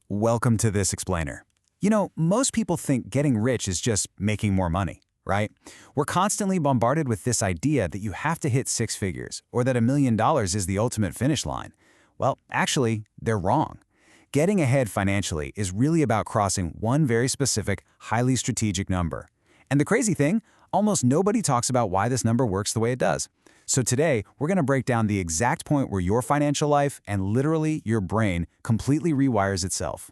Welcome to This Explainer. You know, most people think getting rich is just making more money, right? We're constantly bombarded with this idea that you have to hit six figures or that $1 million is the ultimate finish line. Well, actually, they're wrong. Getting ahead financially is really about crossing one very specific, highly strategic number. And the crazy thing, almost nobody talks about why this number works the way it does. So today, we're going to break down the exact point where your financial life and literally your brain completely rewires itself.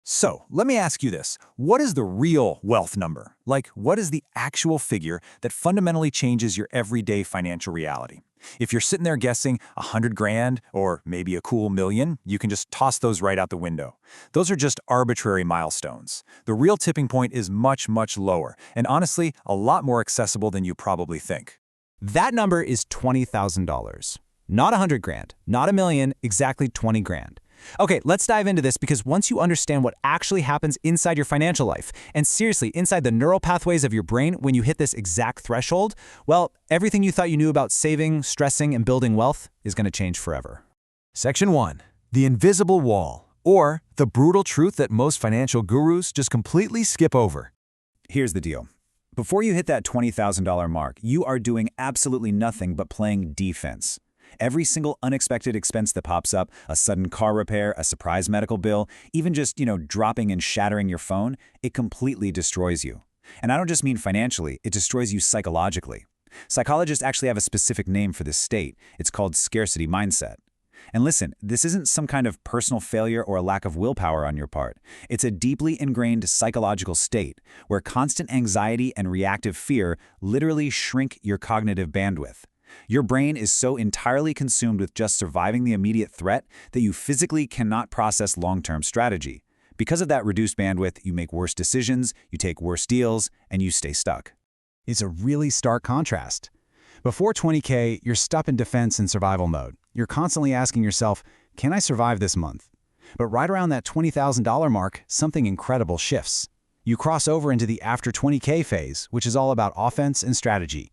So, let me ask you this. What is the real wealth number? Like, what is the actual figure that fundamentally changes your everyday financial reality? If you're sitting there guessing 100 grand or maybe a cool million, you can just toss those right out the window. Those are just arbitrary milestones. The real tipping point is much, much lower, and honestly, a lot more accessible than you probably think. That number is $20,000. Not 100 grand, not a million, exactly 20 grand. Okay, let's dive into this because once you understand what actually happens inside your financial life, and seriously, inside the neural pathways of your brain when you hit this exact threshold, well, everything you thought you knew about saving, stressing, and building wealth is going to change forever. Section 1. The invisible wall, or the brutal truth that most financial gurus just completely skip over. Here's the deal. Before you hit that $20,000 mark, you are doing absolutely nothing but playing defense. Every single unexpected expense that pops up, a sudden car repair, a surprise medical bill, even just, dropping and shattering your phone, it completely destroys you. And I don't just mean financially, it destroys you psychologically. Psychologists actually have a specific name for this state. It's called scarcity mindset. And listen, this isn't some kind of personal failure or a lack of willpower on your part. It's a deeply ingrained psychological state where constant anxiety and reactive fear literally shrink your cognitive bandwidth. Your brain is so entirely consumed with just surviving the immediate threat that you physically cannot process long-term strategy. Because of that reduced bandwidth, you make worse decisions, you take worse deals, and you stay stuck. It's a really stark contrast. Before 20K, you're stuck in defense and survival mode. You're constantly asking yourself, can I survive this month? But right around that $20,000 mark, something incredible shifts. You cross over into the after 20K phase, which is all about offense and strategy.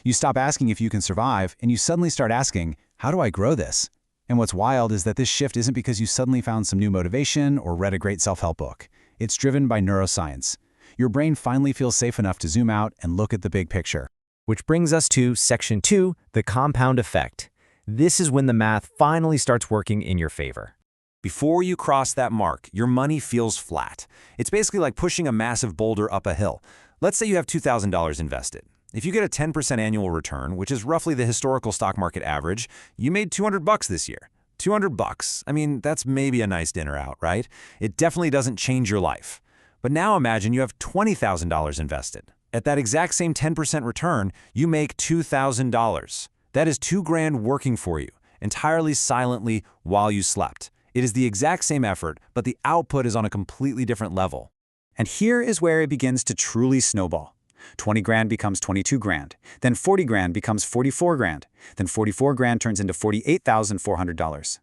You stop asking if you can survive, and you suddenly start asking, how do I grow this? And what's wild is that this shift isn't because you suddenly found some new motivation or read a great self-help book. It's driven by neuroscience. Your brain finally feels safe enough to zoom out and look at the big picture. Which brings us to Section 2, the compound effect. This is when the math finally starts working in your favor. Before you cross that mark, your money feels flat. It's basically like pushing a massive boulder up a hill. Let's say you have $2,000 invested. If you get a 10% annual return, which is roughly the historical stock market average, you made $200 this year. $200. I mean, that's maybe a nice dinner out, right? It definitely doesn't change your life. But now imagine you have $20,000 invested. At that exact same 10% return, you make $2,000. That is $2,000 working for you, entirely silently while you slept. It is the exact same effort, but the output is on a completely different level. And here is where it begins to truly snowball. 20 grand becomes 22 grand. Then 40 grand becomes 44 grand. Then 44 grand turns into $48,400.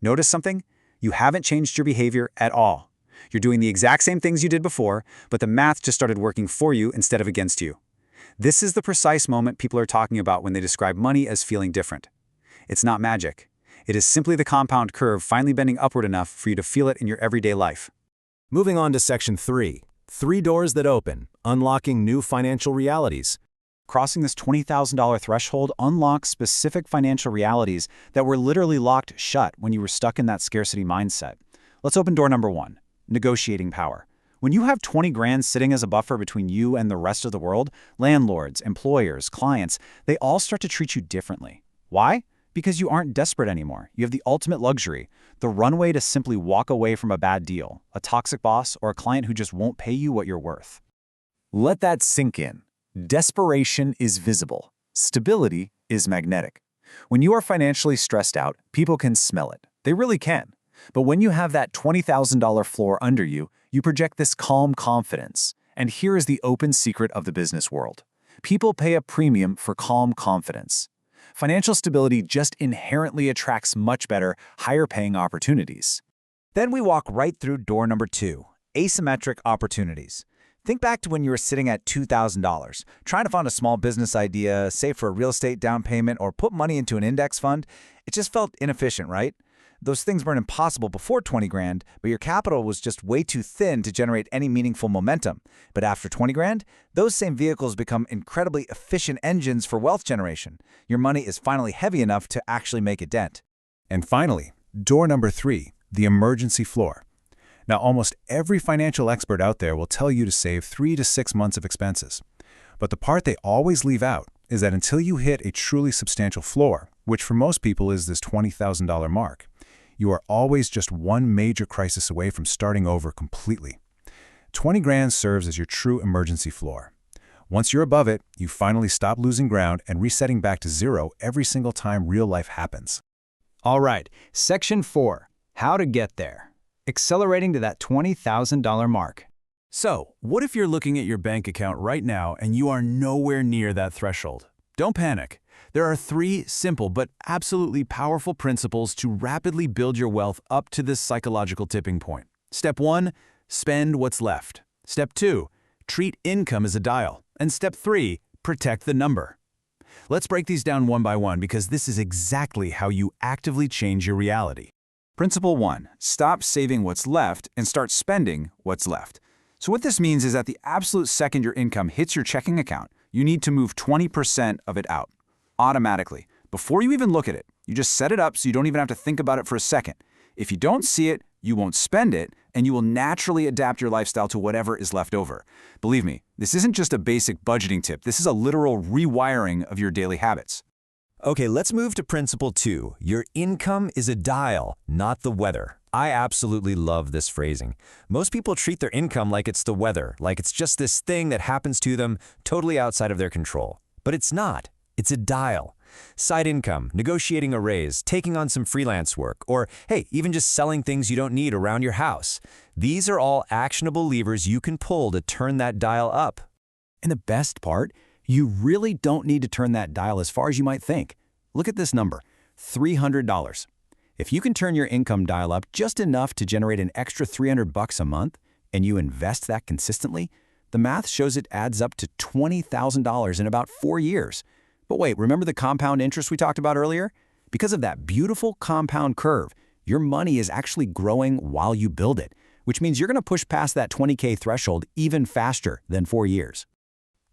Notice something? You haven't changed your behavior at all. You're doing the exact same things you did before, but the math just started working for you instead of against you. This is the precise moment people are talking about when they describe money as feeling different. It's not magic. It is simply the compound curve finally bending upward enough for you to feel it in your everyday life. Moving on to Section 3. 3 doors that open, unlocking new financial realities. Crossing this $20,000 threshold unlocks specific financial realities that were literally locked shut when you were stuck in that scarcity mindset. Let's open door number 1, negotiating power. When you have 20 grand sitting as a buffer between you and the rest of the world, landlords, employers, clients, they all start to treat you differently. Why? Because you aren't desperate anymore. You have the ultimate luxury, the runway to simply walk away from a bad deal, a toxic boss, or a client who just won't pay you what you're worth. Let that sink in. Desperation is visible. Stability is magnetic. When you are financially stressed out, people can smell it. They really can. But when you have that $20,000 floor under you, you project this calm confidence. And here is the open secret of the business world. People pay a premium for calm confidence. Financial stability just inherently attracts much better, higher-paying opportunities. Then we walk right through door number 2, asymmetric opportunities. Think back to when you were sitting at $2,000, trying to fund a small business idea, save for a real estate down payment, or put money into an index fund. It just felt inefficient, right? Those things weren't impossible before 20 grand, but your capital was just way too thin to generate any meaningful momentum. But after 20 grand, those same vehicles become incredibly efficient engines for wealth generation. Your money is finally heavy enough to actually make a dent. And finally, door number 3, the emergency floor. Now, almost every financial expert out there will tell you to save 3 to 6 months of expenses. But the part they always leave out is that until you hit a truly substantial floor, which for most people is this $20,000 mark, you are always just one major crisis away from starting over completely. 20 grand serves as your true emergency floor. Once you're above it, you finally stop losing ground and resetting back to zero every single time real life happens. All right, Section 4, how to get there. Accelerating to that $20,000 mark. So, what if you're looking at your bank account right now and you are nowhere near that threshold? Don't panic. There are 3 simple but absolutely powerful principles to rapidly build your wealth up to this psychological tipping point. Step 1, spend what's left. Step 2, treat income as a dial. And step 3, protect the number. Let's break these down one by one because this is exactly how you actively change your reality. Principle 1, stop saving what's left and start spending what's left. So what this means is that the absolute second your income hits your checking account, you need to move 20% of it out, automatically. Before you even look at it, you just set it up so you don't even have to think about it for a second. If you don't see it, you won't spend it, and you will naturally adapt your lifestyle to whatever is left over. Believe me, this isn't just a basic budgeting tip. This is a literal rewiring of your daily habits. Okay, let's move to principle 2. Your income is a dial, not the weather. I absolutely love this phrasing. Most people treat their income like it's the weather, like it's just this thing that happens to them totally outside of their control. But it's not. It's a dial. Side income, negotiating a raise, taking on some freelance work, or hey, even just selling things you don't need around your house. These are all actionable levers you can pull to turn that dial up. And the best part, you really don't need to turn that dial as far as you might think. Look at this number, $300. If you can turn your income dial up just enough to generate an extra $300 a month, and you invest that consistently, the math shows it adds up to $20,000 in about 4 years. But wait, remember the compound interest we talked about earlier? Because of that beautiful compound curve, your money is actually growing while you build it, which means you're going to push past that 20K threshold even faster than 4 years.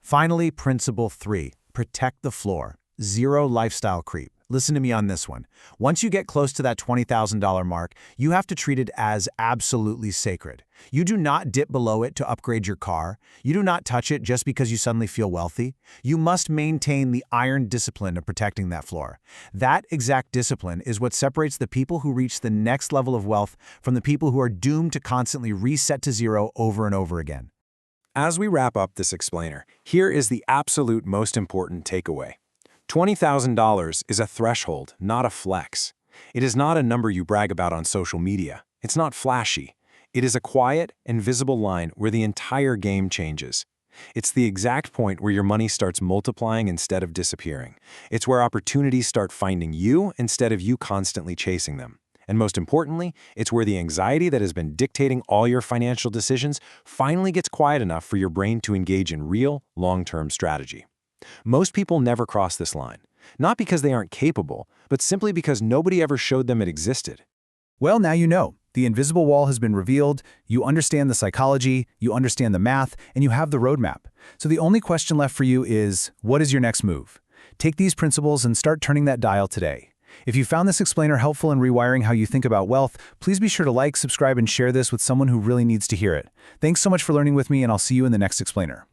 Finally, principle 3, protect the floor. Zero lifestyle creep. Listen to me on this one. Once you get close to that $20,000 mark, you have to treat it as absolutely sacred. You do not dip below it to upgrade your car. You do not touch it just because you suddenly feel wealthy. You must maintain the iron discipline of protecting that floor. That exact discipline is what separates the people who reach the next level of wealth from the people who are doomed to constantly reset to zero over and over again. As we wrap up this explainer, here is the absolute most important takeaway. $20,000 is a threshold, not a flex. It is not a number you brag about on social media. It's not flashy. It is a quiet and visible line where the entire game changes. It's the exact point where your money starts multiplying instead of disappearing. It's where opportunities start finding you instead of you constantly chasing them. And most importantly, it's where the anxiety that has been dictating all your financial decisions finally gets quiet enough for your brain to engage in real, long-term strategy. Most people never cross this line, not because they aren't capable, but simply because nobody ever showed them it existed. Well, now you know. The invisible wall has been revealed, you understand the psychology, you understand the math, and you have the roadmap. So the only question left for you is, what is your next move? Take these principles and start turning that dial today. If you found this explainer helpful in rewiring how you think about wealth, please be sure to like, subscribe, and share this with someone who really needs to hear it. Thanks so much for learning with me, and I'll see you in the next explainer.